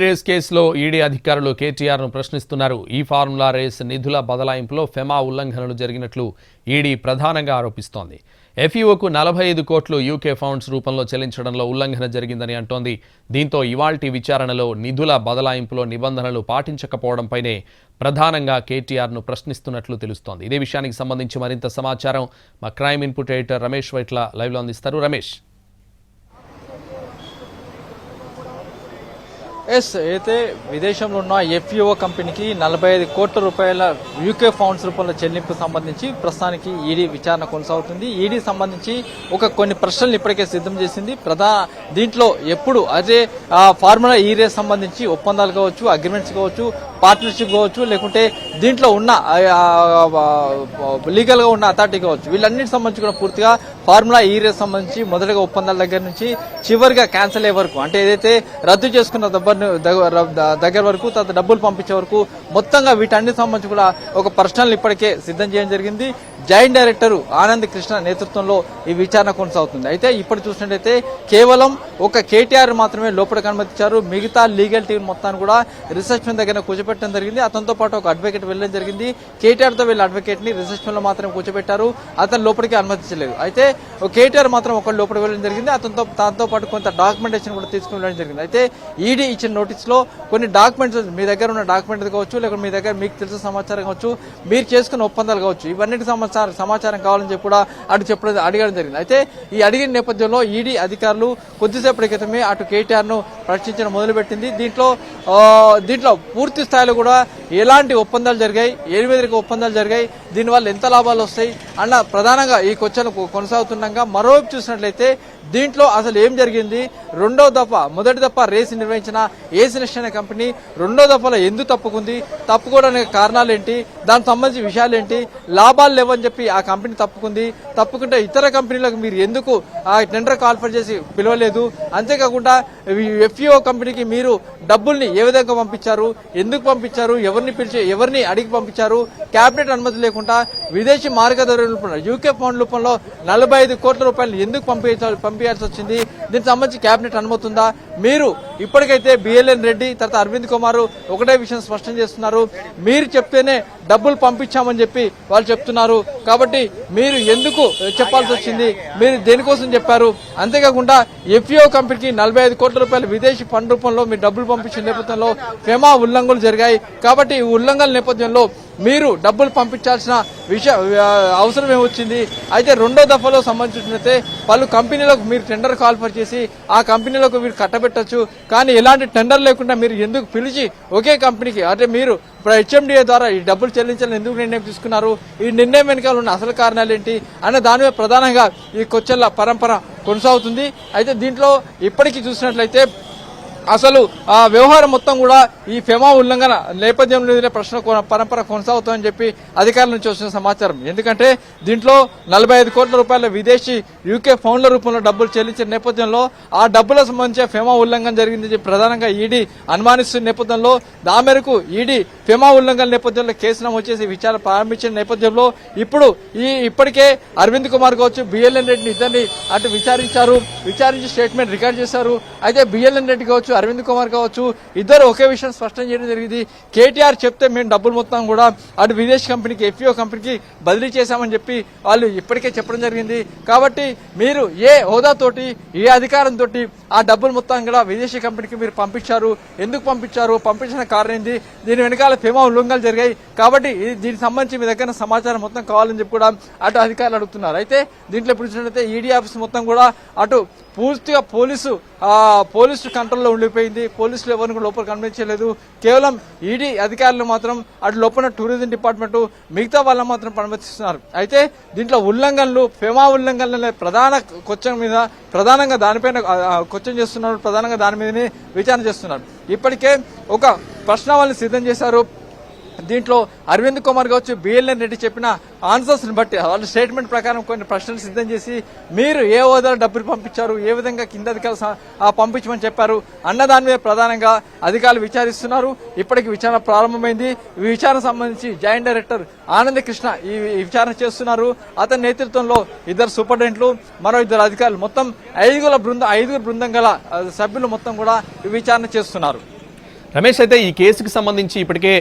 Race కేసులో ED అధికారులు కేటీఆర్ను ప్రశ్నిస్తున్నారు. ఈ ఫార్ములా రేస్ నిధుల బదలాయింపులో ఫెమా ఉల్లంఘనలు జరిగినట్లు ఈడీ ప్రధానంగా ఆరోపిస్తోంది. ఎఫ్ఈఓకు 45 కోట్లు యూకే ఫండ్స్ రూపంలో చెల్లించడంలో ఉల్లంఘన జరిగిందని అంటోంది. దీంతో ఇవాల్టి విచారణలో నిధుల బదలాయింపులో నిబంధనలు పాటించకపోవడంపైనే ప్రధానంగా కేటీఆర్ను ప్రశ్నిస్తున్నట్లు తెలుస్తోంది. ఇదే విషయానికి సంబంధించి మరింత సమాచారం మా crime input editor Ramesh Vaitla లైవ్లో అందిస్తారు. రమేష్, అయితే విదేశంలో ఉన్న ఎఫ్ఈఓ కంపెనీకి 45 కోట్ల రూపాయల యూకే ఫండ్స్ రూపంలో చెల్లింపు సంబంధించి ప్రస్తుతానికి ఈడీ విచారణ కొనసాగుతుంది. ఈడీ సంబంధించి కొన్ని ప్రశ్నలు ఇప్పటికే సిద్ధం చేసింది. దీంట్లో ఎప్పుడు అదే ఫార్ములా ఈ రేస్ సంబంధించి ఒప్పందాలు కావచ్చు, అగ్రిమెంట్స్ కావచ్చు, పార్ట్నర్షిప్ కావచ్చు, లేకుంటే దీంట్లో ఉన్న లీగల్ గా ఉన్న అథారిటీ కావచ్చు, వీళ్ళన్నిటికి సంబంధించి కూడా పూర్తిగా ఫార్ములా ఈ రేస్ సంబంధించి మొదటగా ఒప్పందాల దగ్గర నుంచి చివరిగా క్యాన్సిల్ అయ్యే వరకు, అంటే ఏదైతే రద్దు చేసుకున్న దగ్గర వరకు, తర్వాత డబ్బులు పంపించే వరకు మొత్తంగా వీటన్నిటి సంబంధించి కూడా ఒక ప్రశ్నలు ఇప్పటికే సిద్ధం చేయడం జరిగింది. జాయింట్ డైరెక్టర్ ఆనంద్ కృష్ణ నేతృత్వంలో ఈ విచారణ కొనసాగుతుంది. అయితే ఇప్పుడు చూసినట్లయితే కేవలం ఒక కేటీఆర్ మాత్రమే లోపలికి అనుమతించారు. మిగతా లీగల్ టీం మొత్తాన్ని కూడా రిసెప్షన్ దగ్గర కూర్చోబెట్టడం జరిగింది. అతనితో పాటు ఒక అడ్వకేట్ వెళ్ళడం జరిగింది. కేటీఆర్ తో వీళ్ళ అడ్వకేట్ ని రిసెప్షన్ లో మాత్రం కూర్చోబెట్టారు. అతను లోపలికి అనుమతించలేదు. అయితే కేటీఆర్ మాత్రం ఒకళ్ళు లోపలికి వెళ్ళడం జరిగింది. దాంతో పాటు కొంత డాక్యుమెంటేషన్ కూడా తీసుకుని వెళ్ళడం జరిగింది. అయితే ఈడీ ఇచ్చిన నోటీస్ లో కొన్ని డాక్యుమెంట్స్, మీ దగ్గర ఉన్న డాక్యుమెంట్ కావచ్చు, లేకపోతే మీ దగ్గర మీకు తెలిసిన సమాచారం కావచ్చు, మీరు చేసుకున్న ఒప్పందాలు కావచ్చు, ఇవన్నిటి సమాచారం కావాలని చెప్పి కూడా అడగడం జరిగింది. అయితే ఈ అడిగిన నేపథ్యంలో ఈడీ అధికారులు కొద్దిసేపటి క్రితమే అటు కేటీఆర్ ను ప్రశ్నించడం మొదలుపెట్టింది. దీంట్లో పూర్తి స్థాయిలో కూడా ఎలాంటి ఒప్పందాలు జరిగాయి, ఏ విధంగా ఒప్పందాలు జరిగాయి, దీనివల్ల ఎంత లాభాలు వస్తాయి అన్న ప్రధానంగా ఈ క్వశ్చన్ కొనసాగుతుండగా, మరోవైపు చూసినట్లయితే దీంట్లో అసలు ఏం జరిగింది, మొదటి దఫా రేసు నిర్వహించిన ఏసినెస్ట్ అనే కంపెనీ రెండో దఫాలో ఎందుకు తప్పుకుంది, తప్పుకోవడానికి కారణాలు ఏంటి, దానికి సంబంధించిన విషయాలు ఏంటి, లాభాలు లేవని చెప్పి ఆ కంపెనీ తప్పుకుంటే ఇతర కంపెనీలకు మీరు ఎందుకు ఆ టెండర్ కాల్ఫర్ చేసి పిలవలేదు, అంతేకాకుండా ఎఫ్ఈఓ కంపెనీకి మీరు డబ్బుల్ని ఏ విధంగా పంపించారు, ఎందుకు పంపించారు, ఎవరిని అడిగి పంపించారు, కేబినెట్ అనుమతి లేకుండా విదేశీ మార్గదర్శకుల రూపంలో యూకే ఫండ్ రూపంలో 45 కోట్ల రూపాయలు ఎందుకు పంపించాల్సి వచ్చింది, దీనికి సంబంధించి కేబినెట్ అనుమతి ఉందా, మీరు ఇప్పటికైతే బిఎల్ఎన్ రెడ్డి తర్వాత అరవింద్ కుమార్ ఒకటే విషయం స్పష్టం చేస్తున్నారు, మీరు చెప్తేనే డబ్బులు పంపించామని చెప్పి వాళ్ళు చెప్తున్నారు, కాబట్టి మీరు ఎందుకు చెప్పాల్సి వచ్చింది, మీరు దేనికోసం చెప్పారు, అంతేకాకుండా ఎఫ్ఈఓ కంపెనీకి 45 కోట్ల రూపాయలు విదేశీ ఫండ్ రూపంలో మీరు డబ్బులు పంపించిన నేపథ్యంలో ఫెమా ఉల్లంఘనలు జరిగాయి, కాబట్టి ఈ ఉల్లంఘనల నేపథ్యంలో మీరు డబ్బులు పంపించాల్సిన అవసరం ఏమొచ్చింది, అయితే రెండో దఫాలో సంబంధించినట్లయితే పలు కంపెనీలకు మీరు టెండర్ కాల్ఫర్ చేసి ఆ కంపెనీలకు మీరు కట్టబెట్టచ్చు, కానీ ఎలాంటి టెండర్ లేకుండా మీరు ఎందుకు పిలిచి ఒకే కంపెనీకి, అంటే మీరు హెచ్ఎండిఏ ద్వారా ఈ డబ్బులు చెల్లించాలని ఎందుకు నిర్ణయం తీసుకున్నారు, ఈ నిర్ణయం వెనకాల ఉన్న అసలు కారణాలు ఏంటి అనే దాని మీద ప్రధానంగా ఈ క్వశ్చన్ల పరంపర కొనసాగుతుంది. అయితే దీంట్లో ఇప్పటికీ చూసినట్లయితే అసలు ఆ వ్యవహారం మొత్తం కూడా ఈ ఫెమా ఉల్లంఘన నేపథ్యంలో ప్రశ్న పరంపర కొనసాగుతుందని చెప్పి అధికారుల నుంచి వచ్చిన సమాచారం. ఎందుకంటే దీంట్లో 45 కోట్ల రూపాయల విదేశీ యూకే ఫండ్ల రూపంలో డబ్బులు చెల్లించిన నేపథ్యంలో ఆ డబ్బులకు సంబంధించి ఫెమా ఉల్లంఘన జరిగిందని ప్రధానంగా ఈడీ అనుమానిస్తున్న నేపథ్యంలో దాని మేరకు ఈడీ ఫెమా ఉల్లంఘన నేపథ్యంలో కేసు నమోదు చేసి విచారణ ప్రారంభించిన నేపథ్యంలో ఇప్పటికే అరవింద్ కుమార్ కావచ్చు, బిఎల్ఎన్ రెడ్డిని ఇద్దరిని అటు విచారించి స్టేట్మెంట్ రికార్డ్ చేశారు. అయితే బిఎల్ఎన్ రెడ్డి కావచ్చు, అరవింద్ కుమార్ కావచ్చు, ఇద్దరు ఒకే విషయం స్పష్టం చేయడం జరిగింది, కేటీఆర్ చెప్తే మేము డబ్బులు మొత్తం కూడా అటు విదేశీ కంపెనీకి ఎఫ్ఈఓ కంపెనీకి బదిలీ చేశామని చెప్పి వాళ్ళు ఇప్పటికే చెప్పడం జరిగింది. కాబట్టి మీరు ఏ హోదాతోటి, ఏ అధికారంతో ఆ డబ్బులు మొత్తం కూడా విదేశీ కంపెనీకి మీరు పంపించారు, ఎందుకు పంపించారు, పంపించిన కారణం ఏంది, దీని వెనకాల ఫెమా ఉల్లంఘనలు జరిగాయి, కాబట్టి దీనికి సంబంధించి మీ దగ్గర సమాచారం మొత్తం కావాలని చెప్పి కూడా అటు అధికారులు అడుగుతున్నారు. అయితే దీంట్లో ఇప్పుడు చూసినట్లయితే ఈడీ ఆఫీస్ మొత్తం కూడా అటు పూర్తిగా పోలీసు కంట్రోల్లో ఉండిపోయింది. పోలీసులు ఎవరిని కూడా లోపలికి అనుమతించలేదు. కేవలం ఈడీ అధికారులు మాత్రం అటు లోపల టూరిజం డిపార్ట్మెంట్ మిగతా వాళ్ళని మాత్రం అనుమతిస్తున్నారు. అయితే దీంట్లో ఫెమా ఉల్లంఘనలనే ప్రధాన క్వశ్చన్ మీద ప్రధానంగా దానిపైన క్వశ్చన్ చేస్తున్నారు, ప్రధానంగా దాని మీదనే విచారణ చేస్తున్నారు. ఇప్పటికే ఒక ప్రశ్నావళిని సిద్ధం చేశారు. దీంట్లో అరవింద్ కుమార్ కావచ్చు, బిఎల్ఎన్ రెడ్డి చెప్పిన ఆన్సర్స్ ని బట్టి వాళ్ళ స్టేట్మెంట్ ప్రకారం కొన్ని ప్రశ్నలు సిద్ధం చేసి మీరు ఏ హోదాలో డబ్బులు పంపించారు, ఏ విధంగా కింద అధికారులు పంపించమని చెప్పారు అన్న దాని మీద ప్రధానంగా అధికారులు విచారిస్తున్నారు. ఇప్పటికి విచారణ ప్రారంభమైంది. ఈ విచారణ సంబంధించి జాయింట్ డైరెక్టర్ ఆనంద్ కృష్ణ ఈ విచారణ చేస్తున్నారు. అతని నేతృత్వంలో ఇద్దరు సూపరింటెండెంట్లు, మరో ఇద్దరు అధికారులు, మొత్తం 5 బృందం గల సభ్యులు మొత్తం కూడా ఈ విచారణ చేస్తున్నారు. రమేష్, అయితే ఈ కేసుకు సంబంధించి ఇప్పటికే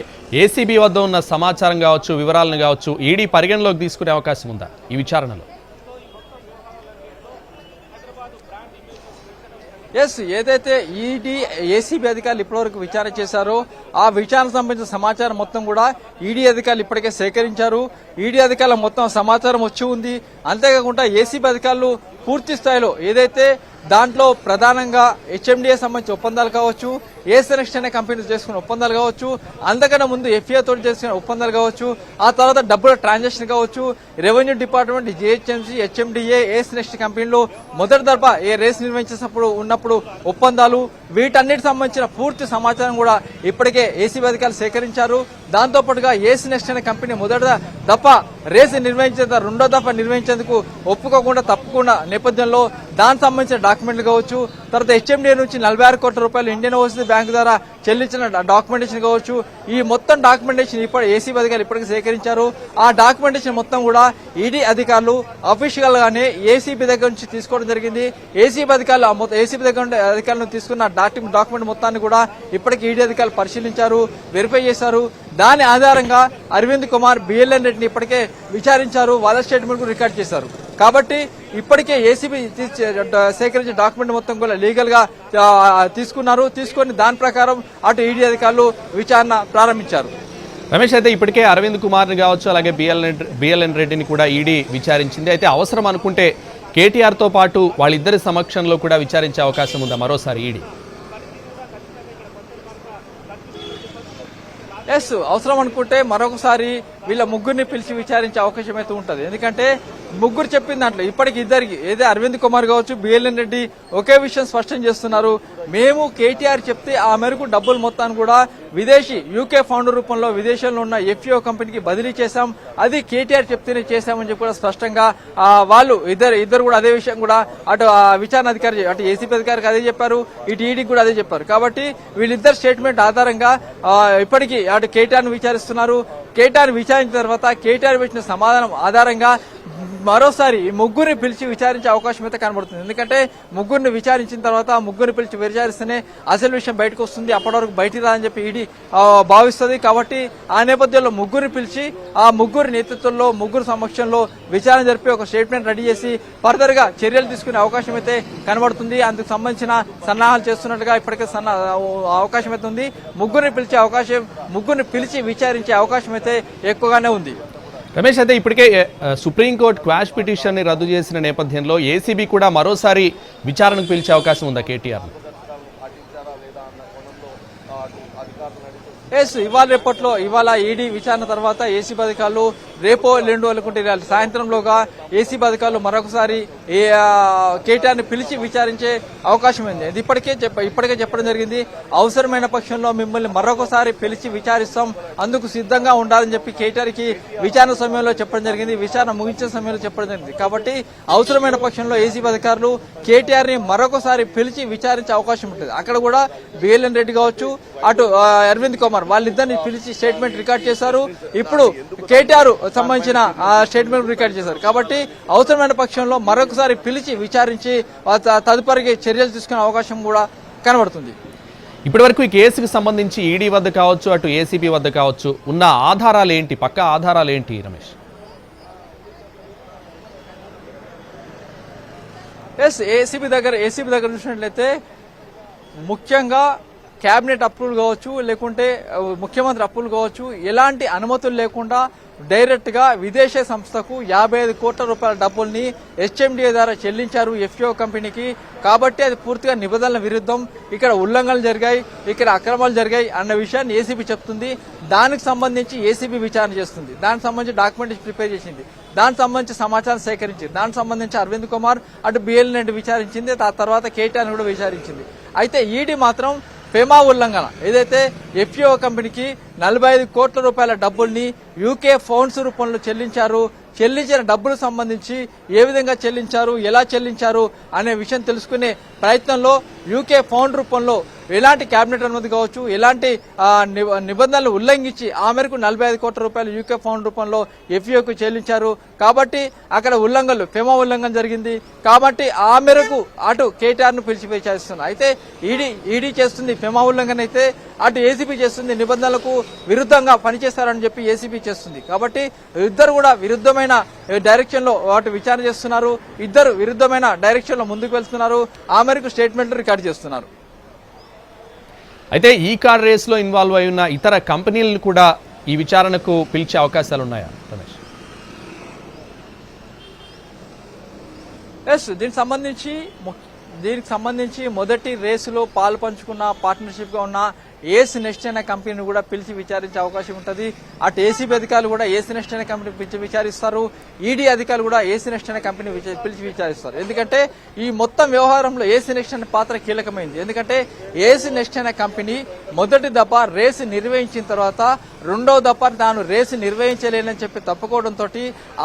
ఏసీబీ వద్ద ఉన్న సమాచారం కావచ్చు, వివరాలను కావచ్చు, ఈడీ పరిగణలోకి తీసుకునే అవకాశం ఉందా ఈ విచారణలో? ఎస్, ఏదైతే ఈడీ ఏసీబీ అధికారులు ఇప్పటివరకు విచారణ చేశారో ఆ విచారణ సంబంధించిన సమాచారం మొత్తం కూడా ఈడీ అధికారులు ఇప్పటికే సేకరించారు. ఈడీ అధికారుల మొత్తం సమాచారం వచ్చి ఉంది. అంతేకాకుండా ఏసీబీ అధికారులు పూర్తి స్థాయిలో ఏదైతే దాంట్లో ప్రధానంగా హెచ్ఎండిఏ సంబంధించిన ఒప్పందాలు కావచ్చు, ఏస్ నెక్స్ట్ అనే కంపెనీ చేసుకున్న ఒప్పందాలు కావచ్చు, అంతకన్నా ముందు ఎఫ్ఏ తోటి చేసుకున్న ఒప్పందాలు కావచ్చు, ఆ తర్వాత డబ్బుల ట్రాన్సాక్షన్ కావచ్చు, రెవెన్యూ డిపార్ట్మెంట్, జిహెచ్ఎంసీ, హెచ్ఎండిఏ, ఏస్ నెక్స్ట్ కంపెనీలో మొదటి దఫా ఏ రేస్ నిర్వహించేటప్పుడు ఉన్నప్పుడు ఒప్పందాలు, వీటన్నిటి సంబంధించిన పూర్తి సమాచారం కూడా ఇప్పటికే ఏసీబీ అధికారులు సేకరించారు. దాంతో పాటుగా ఏస్ నెక్స్ట్ అనే కంపెనీ మొదటి దఫా రేసు నిర్వహించేందుకు, రెండో దఫా నిర్వహించేందుకు ఒప్పుకోకుండా తప్పుకున్న నేపథ్యంలో దానికి సంబంధించిన డాక్యుమెంట్లు కావచ్చు, తర్వాత హెచ్ఎండిఏ నుంచి 46 కోట్ల రూపాయలు ఇండియన్ ఓవర్సీస్ బ్యాంకు ద్వారా చెల్లించిన డాక్యుమెంటేషన్ కావచ్చు, ఈ మొత్తం డాక్యుమెంటేషన్ ఇప్పుడు ఏసీబీ అధికారులు ఇప్పటికే సేకరించారు. ఆ డాక్యుమెంటేషన్ మొత్తం కూడా ఈడీ అధికారులు అఫీషియల్ గానే ఏసీబీ దగ్గర నుంచి తీసుకోవడం జరిగింది. ఏసీబీ దగ్గర అధికారులను తీసుకున్న డాక్యుమెంట్ మొత్తాన్ని కూడా ఇప్పటికే ఈడీ అధికారులు పరిశీలించారు, వెరిఫై చేశారు. దాని ఆధారంగా అరవింద్ కుమార్, బిఎల్ఎన్ రెడ్డిని ఇప్పటికే విచారించారు, వాళ్ళ స్టేట్మెంట్ కూడా రికార్డ్ చేశారు. కాబట్టి ఇప్పటికే ఏసీబీ సేకరించిన డాక్యుమెంట్ మొత్తం కూడా లీగల్ గా తీసుకొని దాని ప్రకారం అటు ఈడీ అధికారులు విచారణ ప్రారంభించారు. రమేష్, అయితే ఇప్పటికే అరవింద్ కుమార్ని కావచ్చు, అలాగే బిఎల్ఎన్ రెడ్డిని కూడా ఈడీ విచారించింది. అయితే అవసరం అనుకుంటే కేటీఆర్తో పాటు వాళ్ళిద్దరి సమక్షంలో కూడా విచారించే అవకాశం ఉందా మరోసారి ఈడీ? ఎస్, అవసరం అనుకుంటే మరొకసారి వీళ్ళ ముగ్గురిని పిలిచి విచారించే అవకాశం అయితే ఉంటుంది. ఎందుకంటే ముగ్గురు చెప్పిన దాంట్లో ఇప్పటికి ఇద్దరికి, ఏదే అరవింద్ కుమార్ కావచ్చు, బిఎల్ఎన్ రెడ్డి ఒకే విషయం స్పష్టం చేస్తున్నారు. మేము కేటీఆర్ చెప్తే ఆ మేరకు డబ్బులు మొత్తాన్ని కూడా విదేశీ యూకే ఫౌండర్ రూపంలో విదేశాల్లో ఉన్న ఎఫ్ఈఓ కంపెనీకి బదిలీ చేశాం, అది కేటీఆర్ చెప్తేనే చేశామని చెప్పి కూడా స్పష్టంగా వాళ్ళు ఇద్దరు కూడా అదే విషయం కూడా అటు విచారణ అధికారి, అటు ఏసీపీ అధికారికి అదే చెప్పారు, ఇటు ఈడీకి కూడా అదే చెప్పారు. కాబట్టి వీళ్ళిద్దరు స్టేట్మెంట్ ఆధారంగా ఇప్పటికీ అటు కేటీఆర్ను విచారిస్తున్నారు. కేటీఆర్ విచారించిన తర్వాత కేటీఆర్ ఇచ్చిన సమాధానం ఆధారంగా మరోసారి ఈ ముగ్గురిని పిలిచి విచారించే అవకాశం అయితే కనబడుతుంది. ఎందుకంటే ముగ్గురిని విచారించిన తర్వాత ముగ్గురిని పిలిచి విచారిస్తేనే అసలు విషయం బయటకు వస్తుంది, అప్పటి వరకు బయటికి రాదని చెప్పి ఈడీ భావిస్తుంది. కాబట్టి ఆ నేపథ్యంలో ముగ్గురిని పిలిచి ఆ ముగ్గురి నేతృత్వంలో, ముగ్గురు సమక్షంలో విచారణ జరిపి ఒక స్టేట్మెంట్ రెడీ చేసి ఫర్దర్ గా చర్యలు తీసుకునే అవకాశం అయితే కనబడుతుంది. అందుకు సంబంధించిన సన్నాహాలు చేస్తున్నట్టుగా ఇప్పటికే అవకాశం అయితే ఉంది. ముగ్గురిని పిలిచి విచారించే అవకాశం అయితే ఎక్కువగానే ఉంది. రమేష్, అయితే ఇప్పటికే సుప్రీంకోర్టు క్వాష్ పిటిషన్ని రద్దు చేసిన నేపథ్యంలో ఏసీబీ కూడా మరోసారి విచారణకు పిలిచే అవకాశం ఉందా కేటీఆర్? ఎస్, ఇవాళ ఈడీ విచారణ తర్వాత ఏసీబీ అధికారులు రేపో ఎల్లుండో అనుకుంటే సాయంత్రంలోగా ఏసీబీ అధికారులు మరొకసారి కేటీఆర్ని పిలిచి విచారించే అవకాశం ఉంది. ఇది ఇప్పటికే చెప్పడం జరిగింది. అవసరమైన పక్షంలో మిమ్మల్ని మరొకసారి పిలిచి విచారిస్తాం, అందుకు సిద్ధంగా ఉండాలని చెప్పి కేటీఆర్కి విచారణ సమయంలో చెప్పడం జరిగింది, విచారణ ముగించే సమయంలో చెప్పడం జరిగింది. కాబట్టి అవసరమైన పక్షంలో ఏసీబీ అధికారులు కేటీఆర్ని మరొకసారి పిలిచి విచారించే అవకాశం ఉంటుంది. అక్కడ కూడా బిఎల్ఎన్ రెడ్డి కావచ్చు, అటు అరవింద్ కుమార్, వాళ్ళిద్దరిని పిలిచి స్టేట్మెంట్ రికార్డ్ చేశారు. ఇప్పుడు కేటీఆర్ సంబంధించిన స్టేట్మెంట్ రికార్డ్ చేశారు. కాబట్టి అవసరమైన పక్షంలో మరొకసారి పిలిచి విచారించి తదుపరి చర్యలు తీసుకునే అవకాశం కూడా కనబడుతుంది. ఇప్పటివరకు ఈ కేసుకు సంబంధించి ఈడీ వద్ద కావచ్చు, అటు ఏసీబీ వద్ద కావచ్చు, ఉన్న ఆధారాలు ఏంటి, పక్కా ఆధారాలు ఏంటి రమేష్? ఎస్, ఏసీబీ దగ్గర చూసినట్లయితే ముఖ్యంగా కేబినెట్ అప్రూవల్ కావచ్చు, లేకుంటే ముఖ్యమంత్రి అప్రూవల్ కావచ్చు, ఎలాంటి అనుమతులు లేకుండా డైరెక్ట్ గా విదేశీ సంస్థకు 55 కోట్ల రూపాయల డబ్బుల్ని హెచ్ఎండిఏ ద్వారా చెల్లించారు ఎఫ్ఈఓ కంపెనీకి. కాబట్టి అది పూర్తిగా నిబంధనల విరుద్ధం, ఇక్కడ ఉల్లంఘనలు జరిగాయి, ఇక్కడ అక్రమాలు జరిగాయి అన్న విషయాన్ని ఏసీబీ చెప్తుంది. దానికి సంబంధించి ఏసీబీ విచారణ చేస్తుంది, దానికి సంబంధించి డాక్యుమెంటేషన్ ప్రిపేర్ చేసింది, దానికి సంబంధించి సమాచారం సేకరించింది, దానికి సంబంధించి అరవింద్ కుమార్, అటు బిఎల్ఎన్ రెడ్డి విచారించింది, ఆ తర్వాత కేటీఆర్ కూడా విచారించింది. అయితే ఈడీ మాత్రం ఫెమా ఉల్లంఘన, ఏదైతే ఎఫ్ఈఓ కంపెనీకి 45 కోట్ల రూపాయల డబ్బుల్ని యూకే ఫౌండ్స్ రూపంలో చెల్లించిన డబ్బులు సంబంధించి ఏ విధంగా చెల్లించారు, ఎలా చెల్లించారు అనే విషయం తెలుసుకునే ప్రయత్నంలో యూకే ఫౌండ్ రూపంలో ఎలాంటి కేబినెట్ అనుమతి కావచ్చు, ఎలాంటి నిబంధనలు ఉల్లంఘించి ఆ మేరకు 45 కోట్ల రూపాయలు యూకే ఫౌండ్ రూపంలో ఎఫ్ఈఓకు చెల్లించారు. కాబట్టి అక్కడ ఉల్లంఘనలు ఫెమా ఉల్లంఘన జరిగింది. కాబట్టి ఆ మేరకు అటు కేటీఆర్ ను పిలిచి విచారిస్తున్నారు. అయితే ఈడీ చేస్తుంది ఫెమా ఉల్లంఘన, అయితే అటు ఏసీబీ చేస్తుంది నిబంధనలకు విరుద్ధంగా పనిచేస్తారని చెప్పి ఏసీబీ చేస్తుంది. కాబట్టి ఇద్దరు కూడా విరుద్ధమైన డైరెక్షన్ లో వాటి విచారణ చేస్తున్నారు. ఇద్దరు విరుద్ధమైన డైరెక్షన్ లో ముందుకు వెళ్తున్నారు. ఆ మేరకు స్టేట్మెంట్లు రికార్డు చేస్తున్నారు. అయితే ఈ కార్ రేస్లో ఇన్వాల్వ్ అయి ఉన్న ఇతర కంపెనీలను కూడా ఈ విచారణకు పిలిచే అవకాశాలు ఉన్నాయా రమేష్? ఎస్, దీనికి సంబంధించి మొదటి రేసులో పాలు పంచుకున్న పార్ట్నర్షిప్ గా ఉన్న ఏస్ నెక్స్ట్ అనే కంపెనీని కూడా పిలిచి విచారించే అవకాశం ఉంటుంది. అటు ఏసీబీ అధికారులు కూడా ఏసీ నెక్స్ట్ అనే కంపెనీ పిలిచి విచారిస్తారు. ఈడీ అధికారులు కూడా ఏసీ నెక్స్ట్ అనే కంపెనీ పిలిచి విచారిస్తారు. ఎందుకంటే ఈ మొత్తం వ్యవహారంలో ఏసీ నెక్స్ట్ అనే పాత్ర కీలకమైంది. ఎందుకంటే ఏసీ నెక్స్ట్ అనే కంపెనీ మొదటి దఫా రేసు నిర్వహించిన తర్వాత రెండవ దఫా తాను రేసు నిర్వహించలేనని చెప్పి తప్పుకోవడంతో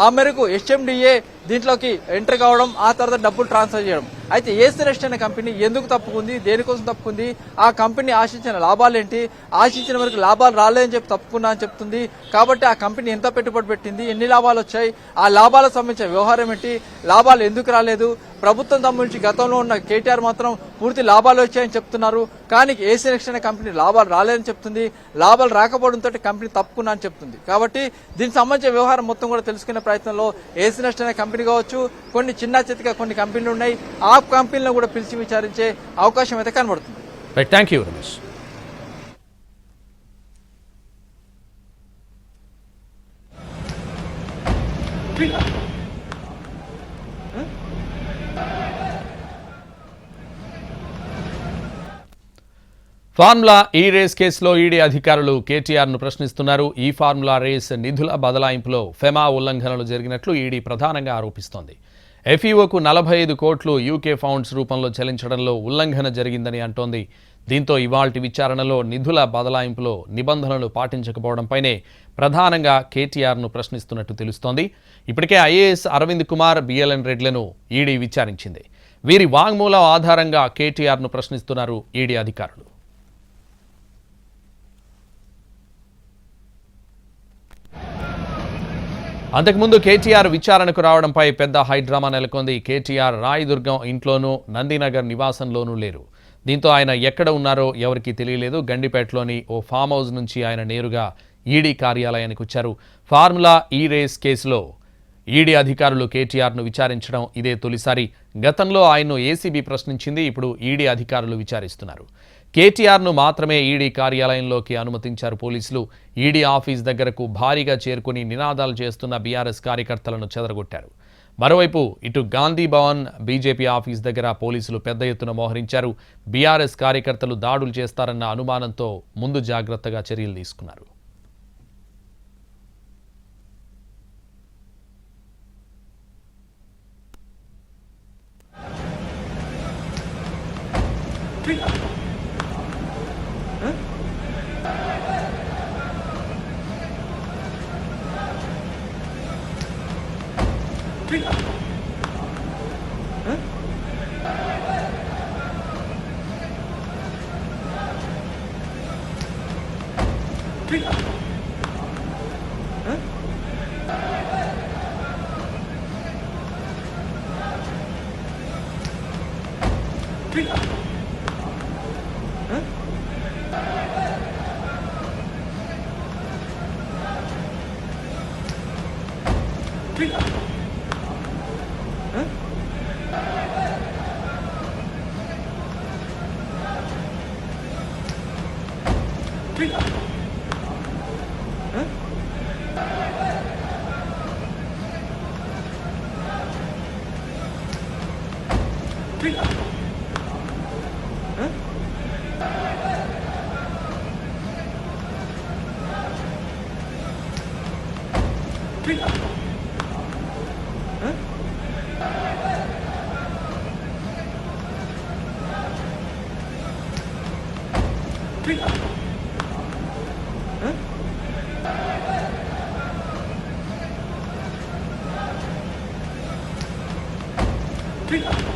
ఆ మేరకు హెచ్ఎండిఏ దీంట్లోకి ఎంటర్ కావడం, ఆ తర్వాత డబ్బులు ట్రాన్స్ఫర్ చేయడం. అయితే ఏసీ నెక్స్ట్ అనే కంపెనీ ఎందుకు తప్పుకుంది, దేనికోసం తప్పుకుంది, ఆ కంపెనీ ఆశించిన లాభాలేంటి, ఆశించిన వరకు లాభాలు రాలేదని చెప్పి తప్పుకున్నా అని చెప్తుంది. కాబట్టి ఆ కంపెనీ ఎంత పెట్టుబడి పెట్టింది, ఎన్ని లాభాలు వచ్చాయి, ఆ లాభాలకు సంబంధించిన వ్యవహారం ఏంటి, లాభాలు ఎందుకు రాలేదు, ప్రభుత్వం సంబంధించి గతంలో ఉన్న కేటీఆర్ మాత్రం పూర్తి లాభాలు వచ్చాయని చెప్తున్నారు. కానీ ఏసీ నెక్స్ట్ అనే కంపెనీ లాభాలు రాలేదని చెప్తుంది. లాభాలు రాకపోవడంతో కంపెనీ తప్పుకున్నా అని చెప్తుంది. కాబట్టి దీనికి సంబంధించిన వ్యవహారం మొత్తం కూడా తెలుసుకునే ప్రయత్నంలో ఏసీ నెక్స్ట్ అనే కంపెనీ కావచ్చు, కొన్ని చిన్న చితక కొన్ని కంపెనీలు ఉన్నాయి, ఆ కంపెనీలను కూడా పిలిచి విచారించే అవకాశం అయితే కనబడుతుంది. Thank you Ramesh. ఫార్ములా ఈ రేస్ కేసులో ఈడీ అధికారులు కేటీఆర్ను ప్రశ్నిస్తున్నారు. ఈ ఫార్ములా రేస్ నిధుల బదలాయింపులో ఫెమా ఉల్లంఘనలు జరిగినట్లు ఈడీ ప్రధానంగా ఆరోపిస్తోంది. ఎఫ్ఈఓకు 45 కోట్లు యూకే ఫౌండ్స్ రూపంలో చెల్లించడంలో ఉల్లంఘన జరిగిందని అంటోంది. దీంతో ఇవాల్టి విచారణలో నిధుల బదలాయింపులో నిబంధనలు పాటించకపోవడంపైనే ప్రధానంగా కేటీఆర్ను ప్రశ్నిస్తున్నట్టు తెలుస్తోంది. ఇప్పటికే ఐఏఎస్ అరవింద్ కుమార్, బిఎల్ఎన్ రెడ్లను ఈడీ విచారించింది. వీరి వాంగ్మూలం ఆధారంగా కేటీఆర్ను ప్రశ్నిస్తున్నారు ఈడీ అధికారులు. అంతకుముందు కేటీఆర్ విచారణకు రావడంపై పెద్ద హైడ్రామా నెలకొంది. కేటీఆర్ రాయదుర్గం ఇంట్లోనూ, నందినగర్ నివాసంలోనూ లేరు. దీంతో ఆయన ఎక్కడ ఉన్నారో ఎవరికీ తెలియలేదు. గండిపేటలోని ఓ ఫామ్ హౌస్ నుంచి ఆయన నేరుగా ఈడీ కార్యాలయానికి వచ్చారు. ఫార్ములా ఈ రేస్ కేసులో ఈడీ అధికారులు కేటీఆర్ను విచారించడం ఇదే తొలిసారి. గతంలో ఆయన్ను ఏసీబీ ప్రశ్నించింది. ఇప్పుడు ఈడీ అధికారులు విచారిస్తున్నారు. కేటీఆర్ను మాత్రమే ఈడీ కార్యాలయంలోకి అనుమతించారు పోలీసులు. ఈడీ ఆఫీస్ దగ్గరకు భారీగా చేరుకుని నినాదాలు చేస్తున్న బీఆర్ఎస్ కార్యకర్తలను చెదరగొట్టారు. మరోవైపు ఇటు గాంధీ భవన్, బీజేపీ ఆఫీస్ దగ్గర పోలీసులు పెద్ద ఎత్తున మోహరించారు. బీఆర్ఎస్ కార్యకర్తలు దాడులు చేస్తారన్న అనుమానంతో ముందు జాగ్రత్తగా చర్యలు తీసుకున్నారు. Three.